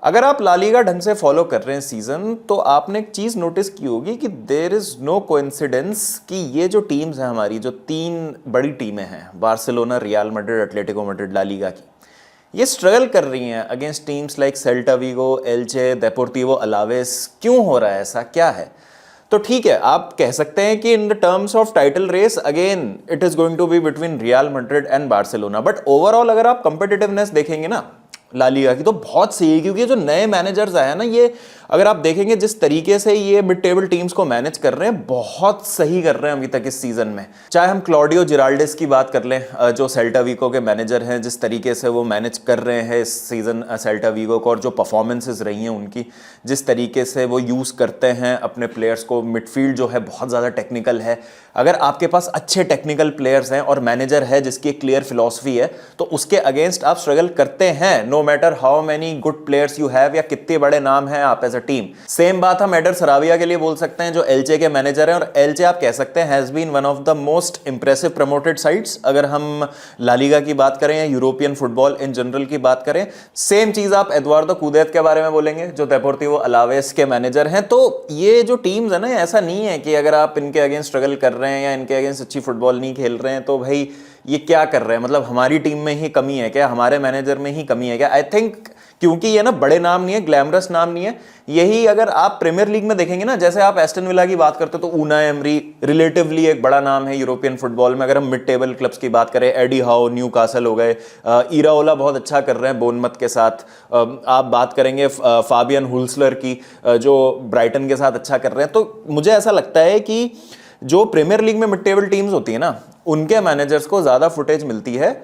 अगर आप La Liga ढंग से फॉलो कर रहे हैं सीजन, तो आपने एक चीज नोटिस की होगी कि देयर इज नो कोइंसिडेंस कि ये जो टीम्स हैं हमारी, जो तीन बड़ी टीमें हैं, Barcelona, Real Madrid, Atletico Madrid, La Liga की, ये स्ट्रगल कर रही हैं against teams like Celta Vigo, Elche, Deportivo Alaves. क्यों हो रहा है ऐसा, क्या है? तो ठीक है, आप कह सकते हैं कि in the terms of title race again it is going to be between Real Madrid and Barcelona, but overall अगर आप कंपिटिटिवनेस देखेंगे ना ला लीगा की, तो बहुत सही है। क्योंकि जो नए मैनेजर्स आए हैं ना, ये अगर आप देखेंगे जिस तरीके से ये मिड टेबल टीम्स को मैनेज कर रहे हैं, बहुत सही कर रहे हैं अभी तक इस सीजन में। चाहे हम क्लॉडियो जिराल्डिस की बात कर लें, जो सेल्टा विगो के मैनेजर हैं, जिस तरीके से वो मैनेज कर रहे हैं इस सीजन सेल्टा विगो को, और जो परफॉर्मेंसेज रही हैं उनकी, जिस तरीके से वो यूज़ करते हैं अपने प्लेयर्स को। मिडफील्ड जो है बहुत ज़्यादा टेक्निकल है। अगर आपके पास अच्छे टेक्निकल प्लेयर्स हैं और मैनेजर है जिसकी एक क्लियर फिलॉसफी है, तो उसके अगेंस्ट आप स्ट्रगल करते हैं, no matter how many good players you have या कितने बड़े नाम हैं आप एज अ टीम। सेम बात हम एडर सराविया के लिए बोल सकते हैं, जो एल्चे के मैनेजर हैं, और एल्चे आप कह सकते हैं has been one of the most impressive promoted sides, अगर हम ला लीगा की बात करें या यूरोपियन फुटबॉल इन जनरल की बात करें। सेम चीज आप एदुआर्दो कुदेत के बारे में बोलेंगे, जो देपोर्टिवो अलावेस के मैनेजर हैं। तो ये जो टीम्स है ना, ऐसा नहीं है कि अगर आप इनके अगेंस्ट स्ट्रगल कर रहे हैं या इनके अगेंस्ट अच्छी फुटबॉल नहीं खेल रहे हैं तो भाई ये क्या कर रहे हैं, मतलब हमारी टीम में ही कमी है क्या, हमारे मैनेजर में ही कमी है क्या? आई थिंक क्योंकि ये ना बड़े नाम नहीं है, ग्लैमरस नाम नहीं है। यही अगर आप प्रीमियर लीग में देखेंगे ना, जैसे आप एस्टन विला की बात करते हो तो ऊनाई एमरी रिलेटिवली एक बड़ा नाम है यूरोपियन फुटबॉल में। अगर हम मिड टेबल क्लब्स की बात करें, एडी हाउ न्यू कासल हो गए, इराओला बहुत अच्छा कर रहे हैं बोर्नमथ के साथ। आप बात करेंगे फाबियन हुल्सलर की, जो ब्राइटन के साथ अच्छा कर रहे हैं। तो मुझे ऐसा लगता है कि जो प्रीमियर लीग में मिड टेबल टीम्स होती है ना, उनके मैनेजर्स को ज्यादा फुटेज मिलती है,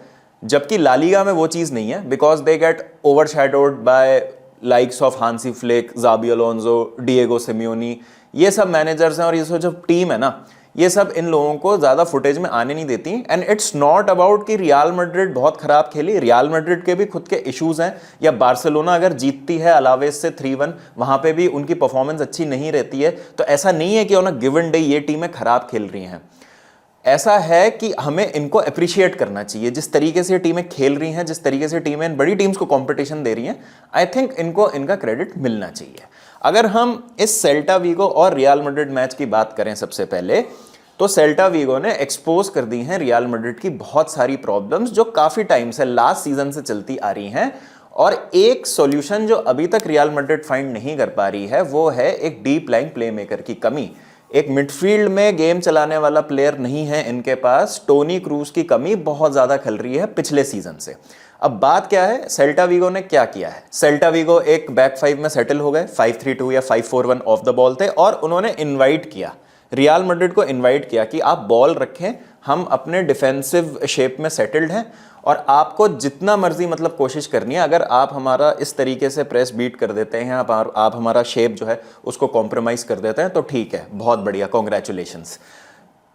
जबकि ला लीगा में वो चीज नहीं है, because they get overshadowed by likes of Hansi Flick, Xabi Alonso, Diego Simeone. ये सब मैनेजर्स हैं और ये जो टीम है ना, ये सब इन लोगों को ज्यादा फुटेज में आने नहीं देती। एंड इट्स नॉट अबाउट कि रियल मैड्रिड बहुत खराब खेली, रियल मैड्रिड के भी खुद के इश्यूज हैं। या बार्सिलोना अगर जीतती है अलावेस से 3-1, वहां पे भी उनकी परफॉर्मेंस अच्छी नहीं रहती है। तो ऐसा नहीं है कि ऑन अ गिवन डे ये टीमें खराब खेल रही हैं। ऐसा है कि हमें इनको अप्रिशिएट करना चाहिए, जिस तरीके से टीमें खेल रही हैं, जिस तरीके से टीमें इन बड़ी टीम्स को कंपटीशन दे रही हैं। आई थिंक इनको इनका क्रेडिट मिलना चाहिए। अगर हम इस सेल्टा विगो और रियल मैड्रिड मैच की बात करें सबसे पहले, तो सेल्टा विगो ने एक्सपोज कर दी हैं रियल मैड्रिड की बहुत सारी प्रॉब्लम्स, जो काफी टाइम से, लास्ट सीजन से चलती आ रही हैं। और एक सॉल्यूशन जो अभी तक रियल मैड्रिड फाइंड नहीं कर पा रही है, वो है एक डीप लाइन प्लेमेकर की कमी। एक मिडफील्ड में गेम चलाने वाला प्लेयर नहीं है इनके पास। टोनी क्रूज की कमी बहुत ज्यादा खल रही है पिछले सीजन से। अब बात क्या है, सेल्टा विगो ने क्या किया है? सेल्टा विगो एक बैक 5 में सेटल हो गए, 5-3-2 या 5-4-1 ऑफ द बॉल थे, और उन्होंने इनवाइट किया, रियल मैड्रिड को इनवाइट किया कि आप बॉल रखें, हम अपने डिफेंसिव शेप में सेटल्ड हैं और आपको जितना मर्जी मतलब कोशिश करनी है। अगर आप हमारा इस तरीके से प्रेस बीट कर देते हैं, आप हमारा शेप जो है उसको कॉम्प्रोमाइज कर देते हैं, तो ठीक है, बहुत बढ़िया, कॉन्ग्रेचुलेशंस।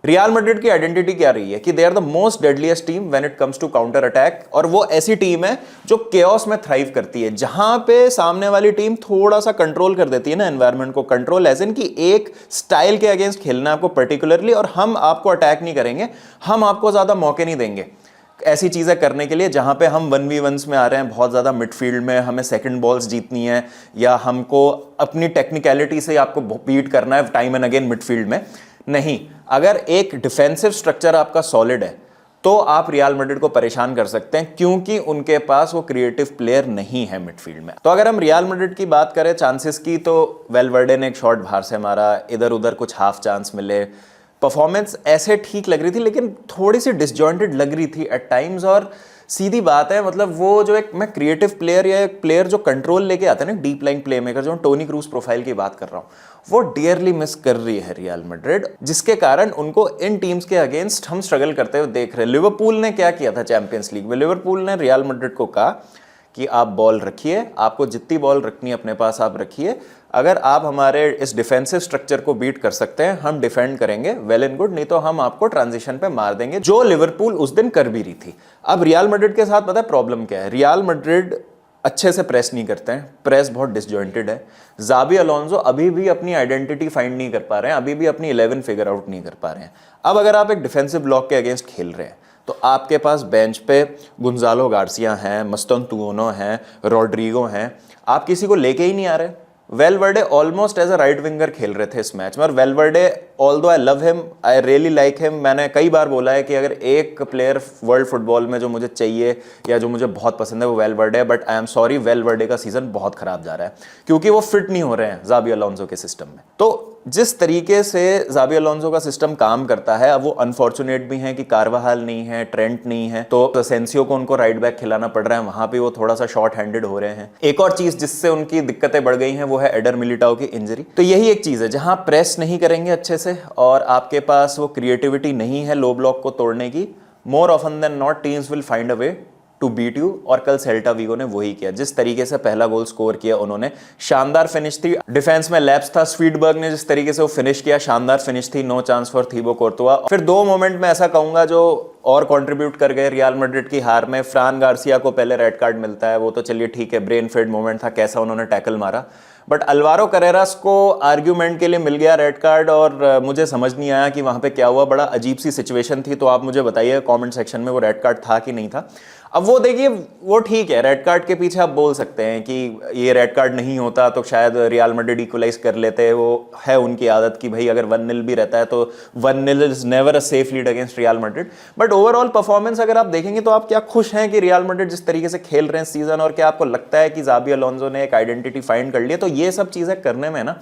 रियल मैड्रिड की आइडेंटिटी क्या रही है कि they are the most deadliest team when it comes to counter attack. और वो ऐसी टीम है जो केओस में थ्राइव करती है, जहां पे सामने वाली टीम थोड़ा सा कंट्रोल कर देती है ना एनवायरनमेंट को। कंट्रोल एज इन कि एक स्टाइल के अगेंस्ट खेलना आपको पर्टिकुलरली, और हम आपको अटैक नहीं करेंगे, हम आपको ज्यादा मौके नहीं देंगे ऐसी चीजें करने के लिए, जहां पे हम 1v1s में आ रहे हैं बहुत ज्यादा मिडफील्ड में, हमें सेकंड बॉल्स जीतनी है, या हमको अपनी टेक्निकलिटी से आपको बीट करना है टाइम एंड अगेन मिडफील्ड में। नहीं, अगर एक डिफेंसिव स्ट्रक्चर आपका सॉलिड है तो आप रियल मैड्रिड को परेशान कर सकते हैं, क्योंकि उनके पास वो क्रिएटिव प्लेयर नहीं है मिडफील्ड में। तो अगर हम रियल मैड्रिड की बात करें चांसेस की, तो वेलवर्डे ने एक शॉट बाहर से मारा, इधर उधर कुछ हाफ चांस मिले, परफॉर्मेंस ऐसे ठीक लग रही थी लेकिन थोड़ी सी डिसजॉइंटेड लग रही थी एट टाइम्स। और सीधी बात है, मतलब वो जो एक मैं क्रिएटिव प्लेयर या एक प्लेयर जो कंट्रोल लेके आता है ना, डीप लाइन प्ले मेकर, जो टोनी क्रूज प्रोफाइल की बात कर रहा हूँ, वो डियरली मिस कर रही है रियल मैड्रिड, जिसके कारण उनको इन टीम्स के अगेंस्ट हम स्ट्रगल करते हुए देख रहे हैं। लिवरपूल ने क्या किया था चैंपियंस लीग में? लिवरपूल ने रियल मैड्रिड को कहा कि आप बॉल रखिए, आपको जितनी बॉल रखनी है अपने पास आप रखिए, अगर आप हमारे इस डिफेंसिव स्ट्रक्चर को बीट कर सकते हैं, हम डिफेंड करेंगे, वेल एंड गुड, नहीं तो हम आपको ट्रांजिशन पे मार देंगे, जो लिवरपूल उस दिन कर भी रही थी। अब रियल मैड्रिड के साथ पता है प्रॉब्लम क्या है? रियल मैड्रिड अच्छे से प्रेस नहीं करते हैं, प्रेस बहुत डिसजॉइंटेड है। जाबी अलोंसो अभी भी अपनी आइडेंटिटी फाइंड नहीं कर पा रहे हैं, अभी भी अपनी 11 फिगर आउट नहीं कर पा रहे हैं। अब अगर आप एक डिफेंसिव ब्लॉक के अगेंस्ट खेल रहे हैं, तो आपके पास बेंच पे गुंजालो गार्सिया हैं, मस्तोन तुओनो हैं, रोड्रिगो हैं, आप किसी को लेके ही नहीं आ रहे। Valverde almost as a right winger खेल रहे थे इस मैच में, और Valverde although I love him, I really like him, मैंने कई बार बोला है कि अगर एक प्लेयर वर्ल्ड फुटबॉल में जो मुझे चाहिए या जो मुझे बहुत पसंद है वो वेलवर्डे है, but I am sorry, Valverde का सीजन बहुत खराब जा रहा है क्योंकि वो फिट नहीं हो रहे हैं ज़ाबी अलोंसो के सिस्टम में। तो जिस तरीके से ज़ाबी अलोंसो का सिस्टम काम करता है, अब वो अनफॉर्चुनेट भी हैं कि कार्वाहाल नहीं है, ट्रेंट नहीं है, तो असेंसियो को उनको राइट बैक खिलाना पड़ रहा है, वहां पे वो थोड़ा सा शॉर्ट हैंडेड हो रहे हैं। एक और चीज जिससे उनकी दिक्कतें बढ़ गई हैं वो है एडर मिलिटाओ की इंजरी। तो यही एक चीज है, जहां प्रेस नहीं करेंगे अच्छे से और आपके पास वो क्रिएटिविटी नहीं है लो ब्लॉक को तोड़ने की, more often than not teams will find a way to beat you. और कल सेल्टा वीगो ने वही किया, जिस तरीके से पहला गोल स्कोर किया उन्होंने, शानदार फिनिश थी, डिफेंस में लैप्स था, स्वीडबर्ग ने जिस तरीके से वो फिनिश किया, शानदार फिनिश थी, no chance for Thibaut Courtois. फिर दो मोमेंट में ऐसा कहूंगा जो और कंट्रीब्यूट कर गए रियल मैड्रिड की हार में। फ्रान गार्सिया को पहले रेड कार्ड मिलता है, वो तो चलिए ठीक है, ब्रेन फेड मोमेंट था, कैसा उन्होंने टैकल मारा, बट अल्वारो करेरास को आर्ग्यूमेंट के लिए मिल गया रेड कार्ड, और मुझे समझ नहीं आया कि वहां पे क्या हुआ, बड़ा अजीब सी सिचुएशन थी। तो आप मुझे बताइए कमेंट सेक्शन में वो रेड कार्ड था कि नहीं था। अब वो देखिए, वो ठीक है, रेड कार्ड के पीछे आप बोल सकते हैं कि ये रेड कार्ड नहीं होता तो शायद रियल मैड्रिड इक्वलाइज कर लेते, वो है उनकी आदत कि भाई अगर 1-0 भी रहता है तो 1-0 is never a safe lead against real Madrid. But overall performance अगर आप देखेंगे तो आप क्या खुश हैं कि रियल मैड्रिड जिस तरीके से खेल रहे हैं सीजन, और क्या आपको लगता है कि ज़ाबी अलोंसो ने एक आइडेंटिटी फाइंड कर लिया? तो ये सब चीजें करने में ना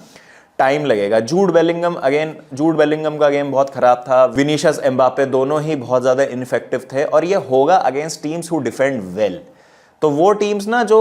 टाइम लगेगा। जूड बेलिंगम का गेम बहुत खराब था, विनीशियस एम्बापे दोनों ही बहुत ज्यादा इनफेक्टिव थे, और ये होगा against teams who defend well. तो वो टीम्स ना जो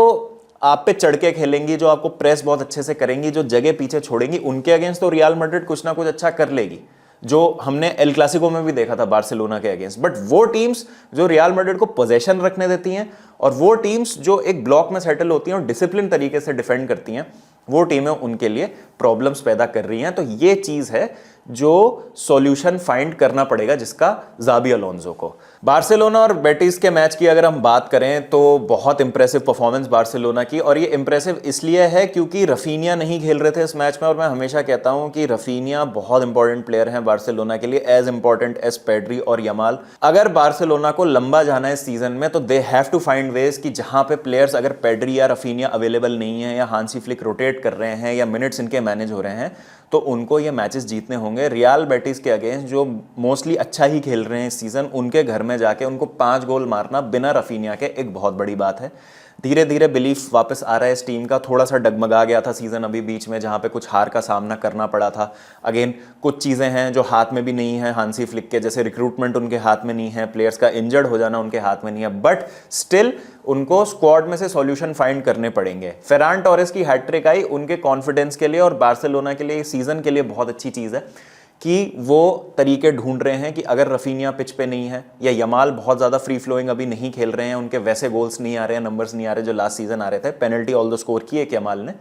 आप पे चढ़ के खेलेंगी, जो आपको प्रेस बहुत अच्छे से करेंगी, जो जगह पीछे छोड़ेंगी, उनके अगेंस्ट तो रियल मैड्रिड कुछ ना कुछ अच्छा कर लेगी, जो हमने एल क्लासिको में भी देखा था बार्सिलोना के अगेंस्ट। बट वो टीम्स जो रियल मैड्रिड को पोजेशन रखने देती हैं, और वो टीम्स जो एक ब्लॉक में सेटल होती हैं और डिसिप्लिन तरीके से डिफेंड करती हैं, वो टीमें उनके लिए प्रॉब्लम्स पैदा कर रही हैं। तो ये चीज है जो सॉल्यूशन फाइंड करना पड़ेगा, जिसका ज़ाबी अलोंसो को। बार्सिलोना और बेटिस के मैच की अगर हम बात करें तो बहुत इंप्रेसिव परफॉर्मेंस बार्सिलोना की, और ये इंप्रेसिव इसलिए है क्योंकि रफीनिया नहीं खेल रहे थे इस मैच में, और मैं हमेशा कहता हूं कि रफीनिया बहुत इंपॉर्टेंट प्लेयर हैं बार्सिलोना के लिए, एज इंपॉर्टेंट एज पेड्री और यमाल। अगर बार्सिलोना को लंबा जाना है इस सीजन में तो they have to find ways कि जहां पे प्लेयर्स अगर पेड्री या रफीनिया अवेलेबल नहीं है, या हांसी फ्लिक रोटेट कर रहे हैं, या मिनट्स इनके मैनेज हो रहे हैं, तो उनको ये मैचेस जीतने होंगे। रियल बेटिस के अगेंस्ट जो मोस्टली अच्छा ही खेल रहे हैं इस सीजन, उनके घर में जाके उनको 5 गोल मारना बिना रफीनिया के एक बहुत बड़ी बात है। धीरे धीरे बिलीफ वापस आ रहा है इस टीम का, थोड़ा सा डगमगा गया था सीजन अभी बीच में, जहां पे कुछ हार का सामना करना पड़ा था। अगेन कुछ चीजें हैं जो हाथ में भी नहीं है हांसी फ्लिक के, जैसे रिक्रूटमेंट उनके हाथ में नहीं है, प्लेयर्स का इंजर्ड हो जाना उनके हाथ में नहीं है, बट स्टिल उनको स्क्वाड में से सॉल्यूशन फाइंड करने पड़ेंगे। फेरान टोरेस की हैट्रिक आई उनके कॉन्फिडेंस के लिए, और बार्सिलोना के लिए सीजन के लिए बहुत अच्छी चीज है कि वो तरीके ढूंढ रहे हैं कि अगर रफीनिया पिच पे नहीं है, या यमाल बहुत ज़्यादा फ्री फ्लोइंग अभी नहीं खेल रहे हैं, उनके वैसे गोल्स नहीं आ रहे हैं, नंबर्स नहीं आ रहे जो लास्ट सीजन आ रहे थे, पेनल्टी ऑल दो स्कोर की एक यमाल ने,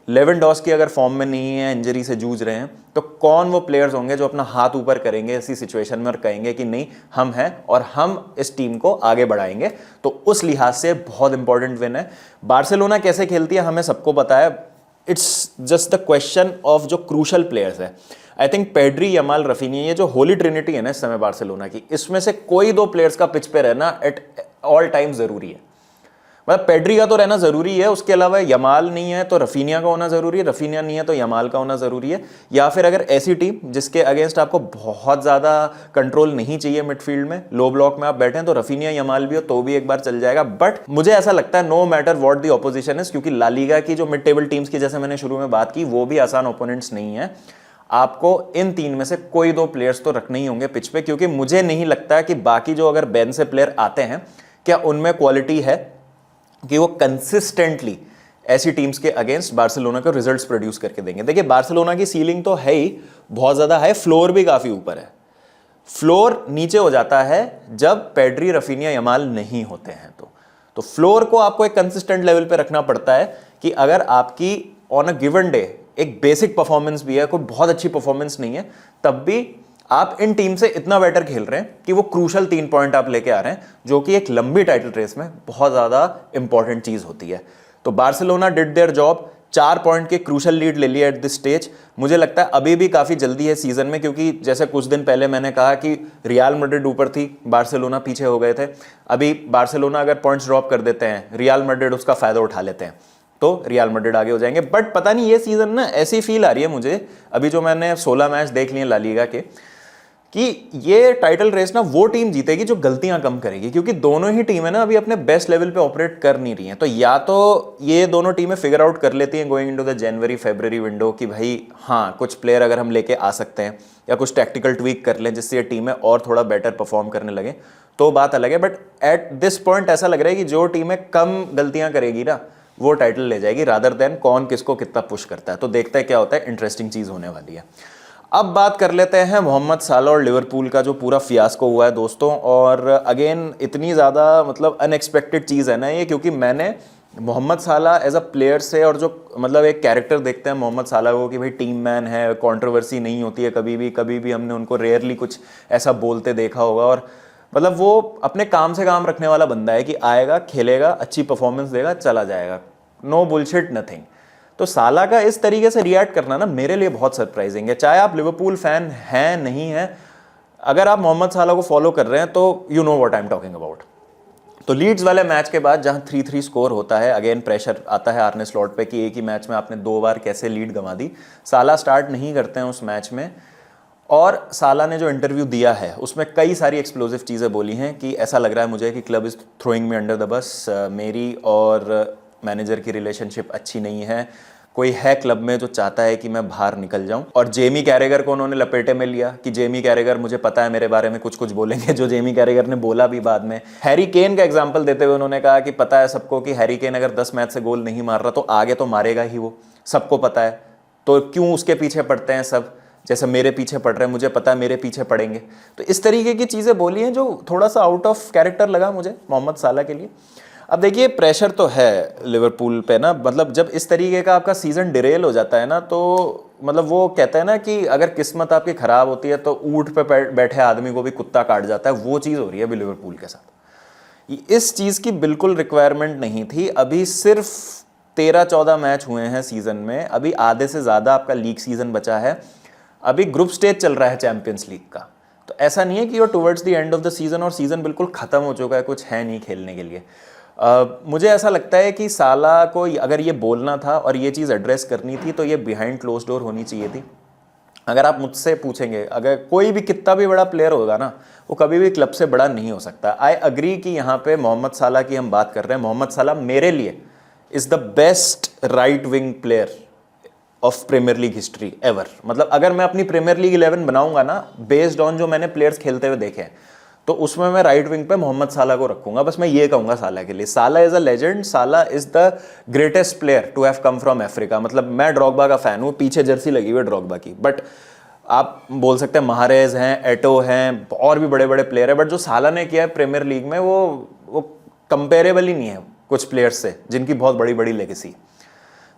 लेवेंडोस्की अगर फॉर्म में नहीं है, इंजरी से जूझ रहे हैं, तो कौन वो प्लेयर्स होंगे जो अपना हाथ ऊपर करेंगे ऐसी सिचुएशन में और कहेंगे कि नहीं हम हैं और हम इस टीम को आगे बढ़ाएंगे। तो उस लिहाज से बहुत इंपॉर्टेंट विन है। बार्सिलोना कैसे खेलती है हमें सबको पता है, it's just the question of जो क्रूशल प्लेयर्स है। I think Pedri, Yamal, Raphinha, ये जो होली ट्रिनिटी है ना इस समय बार्सिलोना की, इसमें से कोई 2 प्लेयर्स का पिच पे रहना एट ऑल टाइम जरूरी है। मतलब पेड्री का तो रहना जरूरी है, उसके अलावा यमाल नहीं है तो रफीनिया का होना जरूरी है, रफीनिया नहीं है तो यमाल का होना जरूरी है। या फिर अगर ऐसी टीम जिसके अगेंस्ट आपको बहुत ज्यादा कंट्रोल नहीं चाहिए मिडफील्ड में, लो ब्लॉक में आप बैठे हैं, तो रफीनिया यमाल भी हो तो भी एक बार चल जाएगा। बट मुझे ऐसा लगता है no matter what the opposition is, क्योंकि ला लीगा की जो मिड टेबल टीम्स की जैसे मैंने शुरू में बात की, वो भी आसान ओपोनेंट्स नहीं है। आपको इन 3 में से कोई 2 प्लेयर्स तो रखने ही होंगे पिच पे, क्योंकि मुझे नहीं लगता कि बाकी जो अगर बैन से प्लेयर आते हैं क्या उनमें क्वालिटी है कि वो कंसिस्टेंटली ऐसी टीम्स के अगेंस्ट बार्सिलोना को रिजल्ट्स प्रोड्यूस करके देंगे। देखिए बार्सिलोना की सीलिंग तो है ही बहुत ज्यादा है, फ्लोर भी काफी ऊपर है। फ्लोर नीचे हो जाता है जब पेड्री, रफीनिया, यमाल नहीं होते हैं तो फ्लोर को आपको एक कंसिस्टेंट लेवल पे रखना पड़ता है कि अगर आपकी ऑन अ गिवन डे एक बेसिक परफॉर्मेंस भी है, कोई बहुत अच्छी परफॉर्मेंस नहीं है, तब भी आप इन टीम से इतना बेटर खेल रहे हैं कि वो क्रूशल 3 पॉइंट आप लेके आ रहे हैं, जो कि एक लंबी टाइटल रेस में बहुत ज्यादा इंपॉर्टेंट चीज होती है। तो Barcelona did their job, 4 point के क्रूशल लीड ले लिया एट दिस स्टेज। मुझे लगता है अभी भी काफी जल्दी है सीजन में, क्योंकि जैसे कुछ दिन पहले मैंने कहा कि रियल मैड्रिड ऊपर थी, बार्सिलोना पीछे हो गए थे। अभी बार्सिलोना अगर पॉइंट्स ड्रॉप कर देते हैं, रियल मैड्रिड उसका फायदा उठा लेते हैं। तो रियल मैड्रिड आगे हो जाएंगे। बट पता नहीं ये सीजन ना ऐसी फील आ रही है मुझे, अभी जो मैंने 16 मैच देख लिए ला लीगा के, कि ये टाइटल रेस ना वो टीम जीतेगी जो गलतियां कम करेगी, क्योंकि दोनों ही टीमें ना अभी अपने बेस्ट लेवल पे ऑपरेट कर नहीं रही हैं। तो या तो ये दोनों टीमें फिगर आउट कर लेती हैं going into the January February window कि भाई हाँ कुछ प्लेयर अगर हम लेके आ सकते हैं या कुछ टैक्टिकल ट्वीक कर लें जिससे ये टीमें और थोड़ा बेटर परफॉर्म करने लगे, तो बात अलग है। बट एट दिस पॉइंट ऐसा लग रहा है कि जो टीमें कम गलतियां करेगी ना वो टाइटल ले जाएगी, रादर देन कौन किसको कितना पुश करता है। तो देखते हैं क्या होता है, इंटरेस्टिंग चीज होने वाली है। अब बात कर लेते हैं मोहम्मद साला और लिवरपूल का जो पूरा फियास्को हुआ है दोस्तों। और अगेन इतनी ज़्यादा मतलब अनएक्सपेक्टेड चीज़ है ना ये, क्योंकि मैंने मोहम्मद साला एज अ प्लेयर से और जो मतलब एक कैरेक्टर देखते हैं मोहम्मद साला को कि भाई टीम मैन है, कंट्रोवर्सी नहीं होती है कभी भी हमने उनको रेयरली कुछ ऐसा बोलते देखा होगा, और मतलब वो अपने काम से काम रखने वाला बंदा है कि आएगा, खेलेगा, अच्छी परफॉर्मेंस देगा, चला जाएगा, नो बुलशिट नथिंग। तो साला का इस तरीके से रिएक्ट करना ना मेरे लिए बहुत सरप्राइजिंग है। चाहे आप लिवरपूल फैन हैं नहीं हैं, अगर आप मोहम्मद साला को फॉलो कर रहे हैं तो you know what I am talking about. तो लीड्स वाले मैच के बाद जहां 3-3 स्कोर होता है, अगेन प्रेशर आता है आर्ने स्लॉट पे कि एक ही मैच में आपने 2 बार कैसे लीड गंवा दी। साला स्टार्ट नहीं करते हैं उस मैच में, और साला ने जो इंटरव्यू दिया है उसमें कई सारी एक्सप्लोजिव चीज़ें बोली हैं कि ऐसा लग रहा है मुझे कि club is throwing me under the bus, मेरी और मैनेजर की रिलेशनशिप अच्छी नहीं है, कोई है क्लब में जो चाहता है कि मैं बाहर निकल जाऊं। और जेमी कैरेगर को उन्होंने लपेटे में लिया कि जेमी कैरेगर मुझे पता है मेरे बारे में कुछ कुछ बोलेंगे, जो जेमी कैरेगर ने बोला भी बाद में। हैरी केन का एग्जांपल देते हुए उन्होंने कहा कि पता है सबको कि हैरी केन अगर 10 मैच से गोल नहीं मार रहा तो आगे तो मारेगा ही, वो सबको पता है, तो क्यों उसके पीछे पड़ते हैं सब, जैसे मेरे पीछे पड़ रहे हैं, मुझे पता है मेरे पीछे पड़ेंगे। तो इस तरीके की चीज़ें बोली हैं जो थोड़ा सा आउट ऑफ कैरेक्टर लगा मुझे मोहम्मद साला के लिए। अब देखिए प्रेशर तो है लिवरपूल पे ना, मतलब जब इस तरीके का आपका सीजन डिरेल हो जाता है ना, तो मतलब वो कहते हैं ना कि अगर किस्मत आपकी खराब होती है तो ऊंट पे बैठे आदमी को भी कुत्ता काट जाता है, वो चीज़ हो रही है अभी लिवरपूल के साथ। इस चीज़ की बिल्कुल रिक्वायरमेंट नहीं थी। अभी सिर्फ 13-14 मैच हुए हैं सीजन में, अभी आधे से ज़्यादा आपका लीग सीजन बचा है, अभी ग्रुप स्टेज चल रहा है चैंपियंस लीग का। तो ऐसा नहीं है कि you're towards the end of the season और सीजन बिल्कुल ख़त्म हो चुका है, कुछ है नहीं खेलने के लिए। मुझे ऐसा लगता है कि साला को अगर ये बोलना था और ये चीज़ एड्रेस करनी थी तो ये बिहाइंड क्लोज डोर होनी चाहिए थी। अगर आप मुझसे पूछेंगे, अगर कोई भी कितना भी बड़ा प्लेयर होगा ना, वो कभी भी क्लब से बड़ा नहीं हो सकता। आई अग्री कि यहाँ पे मोहम्मद साला की हम बात कर रहे हैं। मोहम्मद साला मेरे लिए is the best right wing player of Premier League history ever. मतलब अगर मैं अपनी प्रीमियर लीग 11 बनाऊंगा ना बेस्ड ऑन जो मैंने प्लेयर्स खेलते हुए देखे हैं, तो उसमें मैं राइट विंग पे मोहम्मद साला को रखूंगा। बस मैं ये कहूंगा साला के लिए, Salah is a legend, Salah is the greatest player to have come from Africa. मतलब मैं ड्रॉगबा का फैन हूँ, पीछे जर्सी लगी हुई है ड्रॉगबा की, बट आप बोल सकते हैं महारेज हैं, एटो हैं, और भी बड़े बड़े प्लेयर हैं, बट जो साला ने किया है प्रीमियर लीग में वो कंपेरेबल ही नहीं है कुछ प्लेयर्स से जिनकी बहुत बड़ी बड़ी लेगेसी।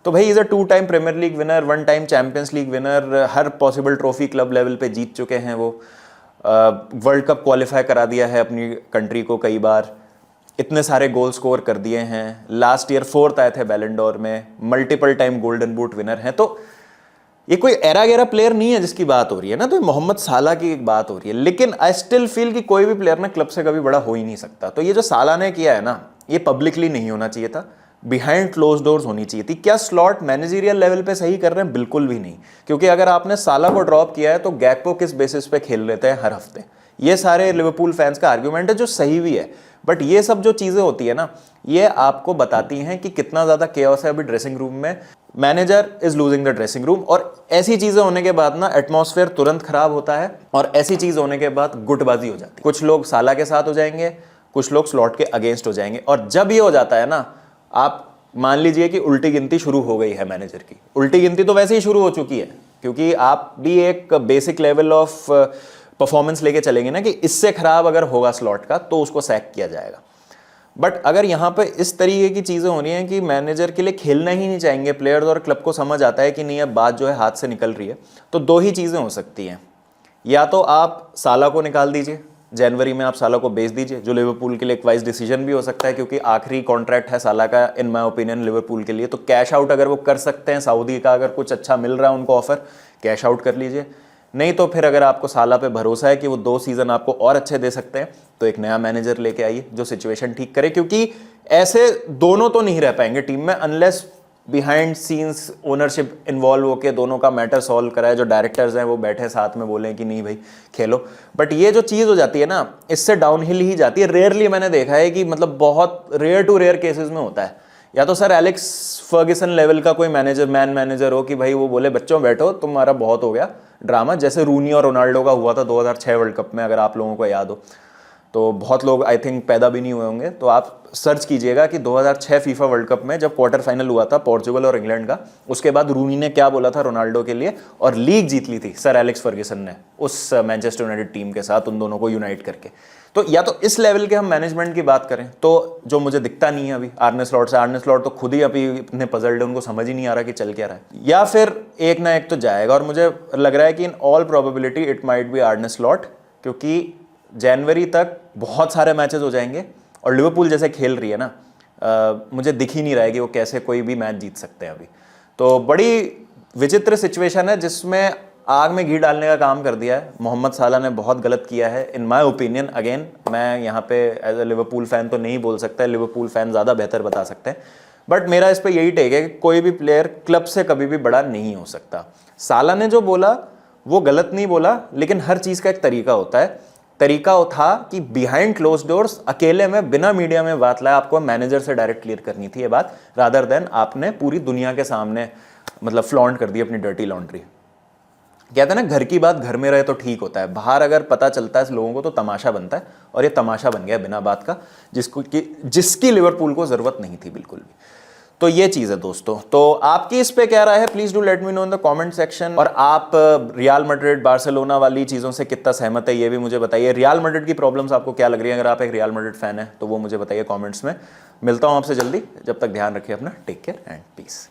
तो भाई is a 2 time Premier League winner, 1 time Champions League winner, हर पॉसिबल ट्रॉफी क्लब लेवल पे जीत चुके हैं वो, वर्ल्ड कप क्वालिफाई करा दिया है अपनी कंट्री को कई बार, इतने सारे गोल स्कोर कर दिए हैं, लास्ट ईयर 4th आए थे बैलन डोर में, multiple time golden boot winner हैं। तो ये कोई एरा गेरा प्लेयर नहीं है जिसकी बात हो रही है ना, तो मोहम्मद साला की एक बात हो रही है। लेकिन आई स्टिल फील कि कोई भी प्लेयर ना क्लब से कभी बड़ा हो ही नहीं सकता। तो ये जो साला ने किया है ना, ये पब्लिकली नहीं होना चाहिए था, बिहाइंड क्लोज डोर्स होनी चाहिए थी। क्या स्लॉट मैनेजरियल लेवल पे सही कर रहे हैं? बिल्कुल भी नहीं, क्योंकि अगर आपने साला को ड्रॉप किया है तो गैक्पो किस बेसिस पे खेल लेते हैं हर हफ्ते? ये सारे लिवरपूल फैंस का आर्ग्यूमेंट है जो सही भी है। बट ये सब जो चीजें होती है ना, ये आपको बताती हैं कि कितना ज्यादा केओस है अभी ड्रेसिंग रूम में। Manager is losing the dressing room, और ऐसी चीजें होने के बाद ना एटमॉस्फेयर तुरंत खराब होता है, और ऐसी चीज होने के बाद गुटबाजी हो जाती है। कुछ लोग साला के साथ हो जाएंगे, कुछ लोग स्लॉट के अगेंस्ट हो जाएंगे, और जब ये हो जाता है ना, आप मान लीजिए कि उल्टी गिनती शुरू हो गई है मैनेजर की। उल्टी गिनती तो वैसे ही शुरू हो चुकी है, क्योंकि आप भी एक बेसिक लेवल ऑफ परफॉर्मेंस लेके चलेंगे ना कि इससे खराब अगर होगा स्लॉट का तो उसको सैक किया जाएगा। बट अगर यहाँ पे इस तरीके की चीज़ें हो रही हैं कि मैनेजर के लिए खेलना ही नहीं चाहेंगे प्लेयर्स, और क्लब को समझ आता है कि नहीं अब बात जो है हाथ से निकल रही है, तो 2 ही चीज़ें हो सकती हैं। या तो आप साला को निकाल दीजिए, जनवरी में आप साला को बेच दीजिए, जो लिवरपूल के लिए एक वाइज डिसीजन भी हो सकता है, क्योंकि आखिरी कॉन्ट्रैक्ट है साला का इन माय ओपिनियन लिवरपूल के लिए। तो कैश आउट अगर वो कर सकते हैं, सऊदी का अगर कुछ अच्छा मिल रहा है उनको ऑफर, कैश आउट कर लीजिए। नहीं तो फिर अगर आपको साला पे भरोसा है कि वो 2 सीजन आपको और अच्छे दे सकते हैं, तो एक नया मैनेजर लेके आइए जो सिचुएशन ठीक करे, क्योंकि ऐसे दोनों तो नहीं रह पाएंगे टीम में unless behind scenes ownership involve होके दोनों का मैटर सॉल्व कराए, जो डायरेक्टर्स हैं वो बैठे साथ में बोले कि नहीं भाई खेलो। बट ये जो चीज़ हो जाती है ना, इससे डाउनहिल ही जाती है। रेयरली मैंने देखा है कि मतलब बहुत रेयर टू रेयर केसेस में होता है, या तो सर एलेक्स फर्ग्यूसन लेवल का कोई मैनेजर हो कि भाई वो बोले बच्चों बैठो तुम्हारा बहुत हो गया ड्रामा, जैसे रूनी और रोनाल्डो का हुआ था 2006 वर्ल्ड कप में, अगर आप लोगों को याद हो। तो बहुत लोग आई थिंक पैदा भी नहीं हुए होंगे, तो आप सर्च कीजिएगा कि 2006 फीफा वर्ल्ड कप में जब क्वार्टर फाइनल हुआ था पोर्चुगल और इंग्लैंड का, उसके बाद रूनी ने क्या बोला था रोनाल्डो के लिए, और लीग जीत ली थी सर एलेक्स फर्ग्यूसन ने उस मैनचेस्टर यूनाइटेड टीम के साथ, उन दोनों को यूनाइट करके। तो या तो इस लेवल के हम मैनेजमेंट की बात करें, तो जो मुझे दिखता नहीं है अभी आर्ने स्लॉट से, आर्ने स्लॉट तो खुद ही अभी इतने पजल्ड है, उनको समझ ही नहीं आ रहा कि चल क्या रहा है, या फिर एक ना एक तो जाएगा। और मुझे लग रहा है कि in all probability it might be आर्ने slot, क्योंकि जनवरी तक बहुत सारे मैचेस हो जाएंगे और लिवरपूल जैसे खेल रही है ना, मुझे दिख ही नहीं रहा है कि वो कैसे कोई भी मैच जीत सकते हैं अभी। तो बड़ी विचित्र सिचुएशन है जिसमें आग में घी डालने का काम कर दिया है। मोहम्मद साला ने बहुत गलत किया है इन माय ओपिनियन। अगेन मैं यहाँ पे एज अ लिवरपूल फैन तो नहीं बोल सकता, लिवरपूल फैन ज़्यादा बेहतर बता सकते हैं, बट मेरा इस पर यही टेक है कि कोई भी प्लेयर क्लब से कभी भी बड़ा नहीं हो सकता। साला ने जो बोला वो गलत नहीं बोला, लेकिन हर चीज़ का एक तरीका होता है। तरीका था कि बिहाइंड क्लोज डोर्स अकेले में बिना मीडिया में बात लाया, आपको मैनेजर से डायरेक्ट क्लियर करनी थी ये बात, रादर देन आपने पूरी दुनिया के सामने मतलब फ्लॉन्ट कर दी अपनी डर्टी लॉन्ड्री। कहते हैं ना घर की बात घर में रहे तो ठीक होता है, बाहर अगर पता चलता है लोगों को तो तमाशा बनता है, और ये तमाशा बन गया बिना बात का, जिसकी लिवरपूल को जरूरत नहीं थी बिल्कुल भी। तो ये चीज़ है दोस्तों। तो आपकी इस पे क्या राय है, please do let me know in the comment section. और आप रियल मैड्रिड बार्सिलोना वाली चीज़ों से कितना सहमत है ये भी मुझे बताइए। रियल मैड्रिड की प्रॉब्लम्स आपको क्या लग रही है, अगर आप एक रियल मैड्रिड फैन है तो वो मुझे बताइए कमेंट्स में। मिलता हूँ आपसे जल्दी, जब तक ध्यान रखिए अपना, टेक केयर एंड पीस।